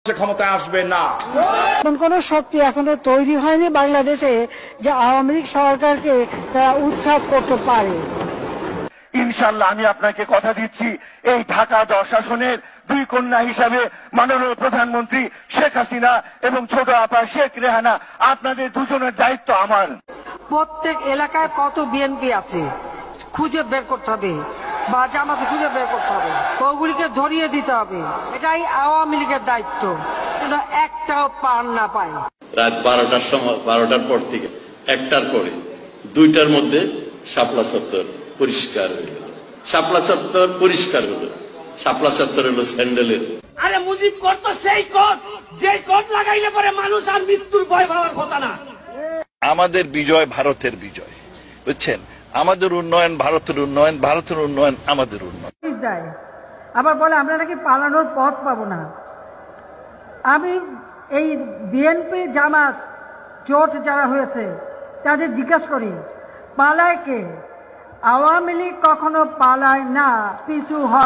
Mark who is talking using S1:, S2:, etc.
S1: ক্ষমতায় আসবে না।
S2: এমন কোন শক্তি এখনো তৈরি হয়নি বাংলাদেশে যে আওয়ামী লীগ সরকারকে তারা উৎখাত করতে পারে।
S3: ইনশাআল্লাহ আমি আপনাকে কথা দিচ্ছি, এই ঢাকা 10 আসনের দুই কন্যা হিসাবে মাননীয় প্রধানমন্ত্রী শেখ হাসিনা এবং ছোট আপা শেখ রেহানা, আপনাদের দুজনের দায়িত্ব আমার।
S2: প্রত্যেক এলাকায় কত বিএনপি আছে খুঁজে বের করতে হবে, বা জামাতে খুঁজে বের করতে হবে, ওগুলিকে ধরিয়ে দিতে হবে। এটাই আওয়ামী লীগের দায়িত্ব, যেন একটাও পার না পায়।
S4: রাত 12টার সময়, 12টার পর থেকে 1টার পরে 2টার মধ্যে শাপলা চত্বর পরিষ্কার হয়ে গেল। শাপলা চত্বর পরিষ্কার হলো। শাপলা চত্বর হলো স্যান্ডেলের।
S5: আরে মুজিব করতো সেই কোট, যে কোট লাগাইলে পরে মানুষ আর মৃত্যুর ভয় পাওয়ার কথা না।
S6: আমাদের বিজয় ভারতের বিজয়, বুঝছেন? আমাদের উন্নয়ন ভারতের উন্নয়ন, ভারতের উন্নয়ন আমাদের উন্নয়ন।
S2: আবার বলে আমরা নাকি পালানোর পথ পাবো না। আমি এই বিএনপি জামাত জোট যারা হয়েছে তাদের জিজ্ঞাসা করি, পালায় কে? আওয়ামী লীগ কখনো পালায় না, পিছু হয়।